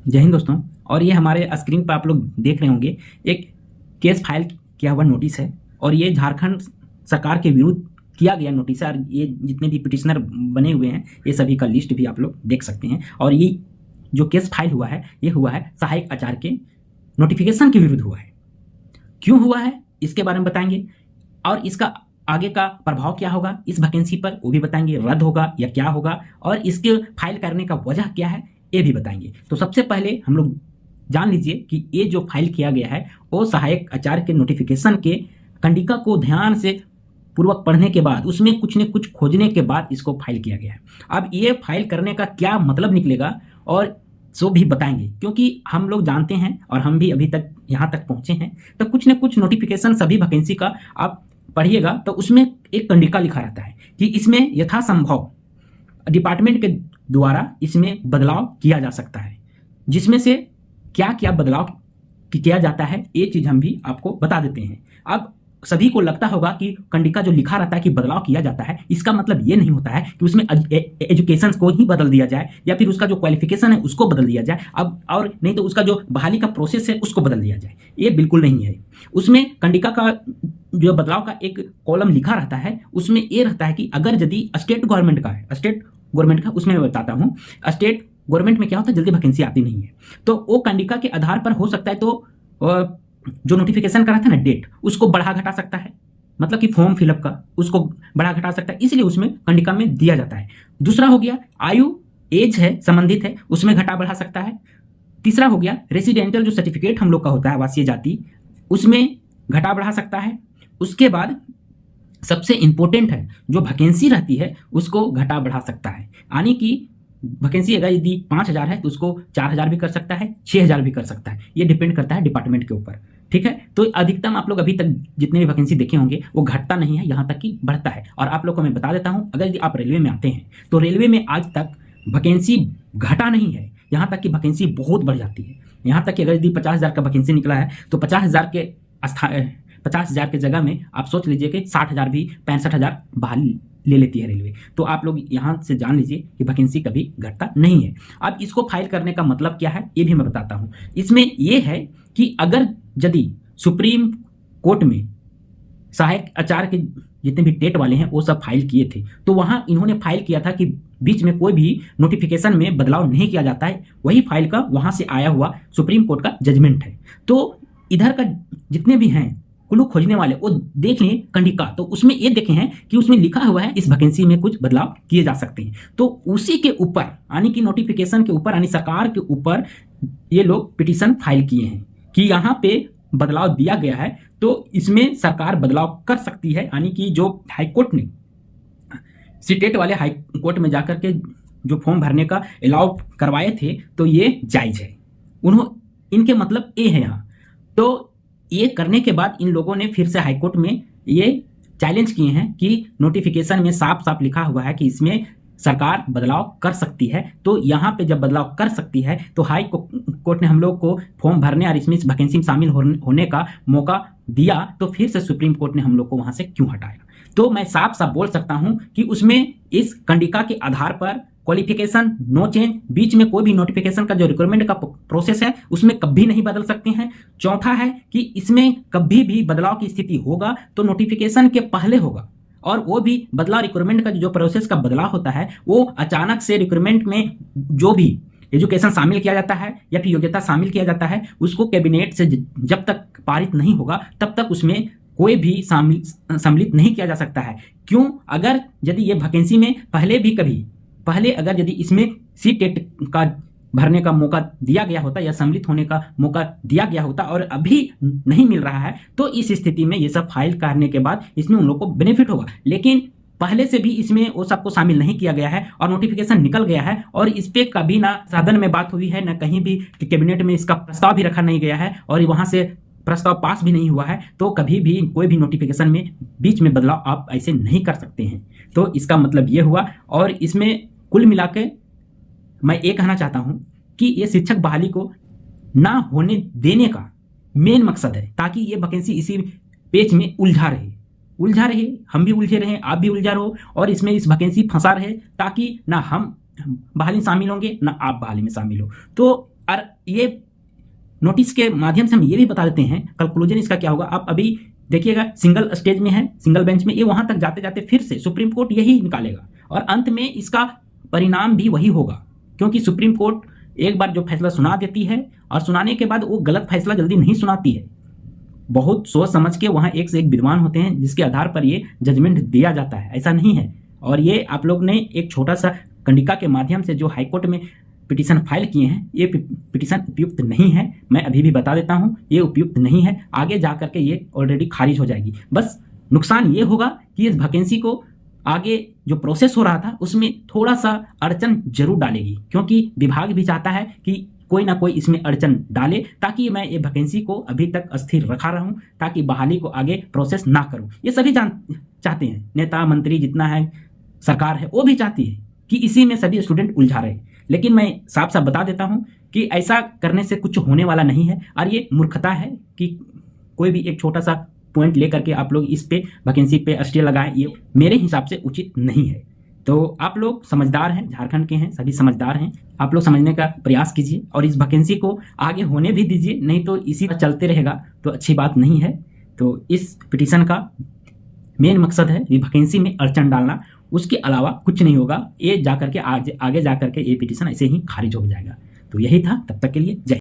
जय हिंद दोस्तों। और ये हमारे स्क्रीन पर आप लोग देख रहे होंगे एक केस फाइल किया हुआ नोटिस है और ये झारखंड सरकार के विरुद्ध किया गया नोटिस है। और ये जितने भी पिटिशनर बने हुए हैं ये सभी का लिस्ट भी आप लोग देख सकते हैं। और ये जो केस फाइल हुआ है ये हुआ है सहायक आचार्य के नोटिफिकेशन के विरुद्ध हुआ है। क्यों हुआ है इसके बारे में बताएंगे और इसका आगे का प्रभाव क्या होगा इस वैकेंसी पर वो भी बताएंगे, रद्द होगा या क्या होगा, और इसके फाइल करने का वजह क्या है ये भी बताएंगे। तो सबसे पहले हम लोग जान लीजिए कि ये जो फाइल किया गया है वो सहायक आचार्य के नोटिफिकेशन के कंडिका को ध्यान से पूर्वक पढ़ने के बाद उसमें कुछ न कुछ खोजने के बाद इसको फाइल किया गया है। अब ये फाइल करने का क्या मतलब निकलेगा और सो भी बताएंगे, क्योंकि हम लोग जानते हैं और हम भी अभी तक यहाँ तक पहुँचे हैं तो कुछ न कुछ नोटिफिकेशन सभी वैकेंसी का आप पढ़िएगा तो उसमें एक कंडिका लिखा रहता है कि इसमें यथासंभव डिपार्टमेंट के द्वारा इसमें बदलाव किया जा सकता है। जिसमें से क्या क्या बदलाव किया जाता है ये चीज़ हम भी आपको बता देते हैं। अब सभी को लगता होगा कि कंडिका जो लिखा रहता है कि बदलाव किया जाता है, इसका मतलब ये नहीं होता है कि उसमें एजुकेशन को ही बदल दिया जाए या फिर उसका जो क्वालिफिकेशन है उसको बदल दिया जाए, अब और नहीं तो उसका जो बहाली का प्रोसेस है उसको बदल दिया जाए। ये बिल्कुल नहीं है। उसमें कंडिका का जो बदलाव का एक कॉलम लिखा रहता है उसमें ये रहता है कि अगर यदि स्टेट गवर्नमेंट का है, स्टेट गवर्नमेंट का, उसमें मैं बताता हूँ स्टेट गवर्नमेंट में क्या होता है जल्दी वैकेंसी आती नहीं है तो वो कंडिका के आधार पर हो सकता है तो जो नोटिफिकेशन का रहता है ना डेट उसको बढ़ा घटा सकता है, मतलब कि फॉर्म फिलअप का उसको बढ़ा घटा सकता है, इसलिए उसमें कंडिका में दिया जाता है। दूसरा हो गया आयु, एज है संबंधित है उसमें घटा बढ़ा सकता है। तीसरा हो गया रेसिडेंटल जो सर्टिफिकेट हम लोग का होता है आवासीय जाति उसमें घटा बढ़ा सकता है। उसके बाद सबसे इंपॉर्टेंट है जो वैकेंसी रहती है उसको घटा बढ़ा सकता है, यानी कि वैकेंसी अगर यदि 5000 है तो उसको 4000 भी कर सकता है, 6000 भी कर सकता है। ये डिपेंड करता है डिपार्टमेंट के ऊपर, ठीक है। तो अधिकतम आप लोग अभी तक जितने भी वैकेंसी देखे होंगे वो घटता नहीं है, यहाँ तक कि बढ़ता है। और आप लोग को मैं बता देता हूँ अगर यदि आप रेलवे में आते हैं तो रेलवे में आज तक वैकेंसी घटा नहीं है, यहाँ तक कि वैकेंसी बहुत बढ़ जाती है। यहाँ तक कि अगर यदि 50,000 का वैकेंसी निकला है तो 50,000 के जगह में आप सोच लीजिए कि 60,000 भी 65,000 बहाली ले लेती है रेलवे। तो आप लोग यहाँ से जान लीजिए कि वैकेंसी कभी घटता नहीं है। अब इसको फाइल करने का मतलब क्या है ये भी मैं बताता हूँ। इसमें ये है कि अगर यदि सुप्रीम कोर्ट में सहायक आचार्य के जितने भी टेट वाले हैं वो सब फाइल किए थे तो वहाँ इन्होंने फाइल किया था कि बीच में कोई भी नोटिफिकेशन में बदलाव नहीं किया जाता है, वही फाइल का वहाँ से आया हुआ सुप्रीम कोर्ट का जजमेंट है। तो इधर का जितने भी हैं कुल्लू खोजने वाले वो देख लें कंडिका, तो उसमें ये देखे हैं कि उसमें लिखा हुआ है इस वैकेंसी में कुछ बदलाव किए जा सकते हैं। तो उसी के ऊपर यानी कि नोटिफिकेशन के ऊपर यानी सरकार के ऊपर ये लोग पिटीशन फाइल किए हैं कि यहाँ पे बदलाव दिया गया है तो इसमें सरकार बदलाव कर सकती है। यानी कि जो हाईकोर्ट ने स्टेट वाले हाईकोर्ट में जाकर के जो फॉर्म भरने का अलाउ करवाए थे तो ये जायज़ है, इनके मतलब ये है यहाँ। तो ये करने के बाद इन लोगों ने फिर से हाईकोर्ट में ये चैलेंज किए हैं कि नोटिफिकेशन में साफ साफ लिखा हुआ है कि इसमें सरकार बदलाव कर सकती है। तो यहाँ पे जब बदलाव कर सकती है तो हाई कोर्ट ने हम लोग को फॉर्म भरने और इसमें इस वैकेंसी में शामिल होने का मौका दिया, तो फिर से सुप्रीम कोर्ट ने हम लोग को वहाँ से क्यों हटाया। तो मैं साफ साफ बोल सकता हूँ कि उसमें इस कंडिका के आधार पर क्वालिफिकेशन नो चेंज, बीच में कोई भी नोटिफिकेशन का जो रिक्वायरमेंट का प्रोसेस है उसमें कभी नहीं बदल सकते हैं। चौथा है कि इसमें कभी भी बदलाव की स्थिति होगा तो नोटिफिकेशन के पहले होगा, और वो भी बदलाव रिक्वायरमेंट का जो प्रोसेस का बदलाव होता है वो अचानक से रिक्वायरमेंट में जो भी एजुकेशन शामिल किया जाता है या फिर योग्यता शामिल किया जाता है उसको कैबिनेट से जब तक पारित नहीं होगा तब तक उसमें कोई भी सम्मिलित नहीं किया जा सकता है। क्यों? अगर यदि ये वैकेंसी में पहले अगर यदि इसमें सी-टेट का भरने का मौका दिया गया होता या सम्मिलित होने का मौका दिया गया होता और अभी नहीं मिल रहा है तो इस स्थिति में ये सब फाइल करने के बाद इसमें उन लोगों को बेनिफिट होगा। लेकिन पहले से भी इसमें वो सबको शामिल नहीं किया गया है और नोटिफिकेशन निकल गया है और इस पर कभी ना सदन में बात हुई है ना कहीं भी कैबिनेट में इसका प्रस्ताव भी रखा नहीं गया है और वहाँ से प्रस्ताव पास भी नहीं हुआ है। तो कभी भी कोई भी नोटिफिकेशन में बीच में बदलाव आप ऐसे नहीं कर सकते हैं। तो इसका मतलब ये हुआ। और इसमें कुल मिला के मैं ये कहना चाहता हूँ कि ये शिक्षक बहाली को ना होने देने का मेन मकसद है ताकि ये वैकेंसी इसी पेज में उलझा रहे, हम भी उलझे रहें, आप भी उलझा रहो और इसमें इस वैकेंसी फंसा रहे ताकि ना हम बहाली में शामिल होंगे ना आप बहाली में शामिल हो। तो और ये नोटिस के माध्यम से हम ये भी बता देते हैं कंक्लूजन इसका क्या होगा। आप अभी देखिएगा सिंगल स्टेज में है, सिंगल बेंच में, ये वहां तक जाते जाते फिर से सुप्रीम कोर्ट यही निकालेगा और अंत में इसका परिणाम भी वही होगा, क्योंकि सुप्रीम कोर्ट एक बार जो फैसला सुना देती है और सुनाने के बाद वो गलत फैसला जल्दी नहीं सुनाती है। बहुत सोच समझ के वहाँ एक से एक विद्वान होते हैं जिसके आधार पर ये जजमेंट दिया जाता है, ऐसा नहीं है। और ये आप लोग ने एक छोटा सा कंडिका के माध्यम से जो हाईकोर्ट में पिटीशन फाइल किए हैं, ये पिटीशन उपयुक्त नहीं है। मैं अभी भी बता देता हूँ, ये उपयुक्त नहीं है। आगे जा करके ये ऑलरेडी खारिज हो जाएगी। बस नुकसान ये होगा कि इस वैकेंसी को आगे जो प्रोसेस हो रहा था उसमें थोड़ा सा अड़चन जरूर डालेगी, क्योंकि विभाग भी चाहता है कि कोई ना कोई इसमें अड़चन डाले ताकि मैं ये वैकेंसी को अभी तक अस्थिर रखा रहूं, ताकि बहाली को आगे प्रोसेस ना करूं। ये सभी चाहते हैं, नेता मंत्री जितना है, सरकार है, वो भी चाहती है कि इसी में सभी स्टूडेंट उलझा रहे। लेकिन मैं साफ साफ बता देता हूं कि ऐसा करने से कुछ होने वाला नहीं है और ये मूर्खता है कि कोई भी एक छोटा सा पॉइंट लेकर के आप लोग इस पे वैकेंसी पे स्टे लगाएं। ये मेरे हिसाब से उचित नहीं है। तो आप लोग समझदार हैं, झारखंड के हैं, सभी समझदार हैं, आप लोग समझने का प्रयास कीजिए और इस वैकेंसी को आगे होने भी दीजिए, नहीं तो इसी तरह चलते रहेगा तो अच्छी बात नहीं है। तो इस पिटीशन का मेन मकसद है कि वैकेंसी में अड़चन डालना, उसके अलावा कुछ नहीं होगा। ये जाकर के आगे जाकर के ये पिटीशन ऐसे ही खारिज हो जाएगा। तो यही था, तब तक के लिए जय।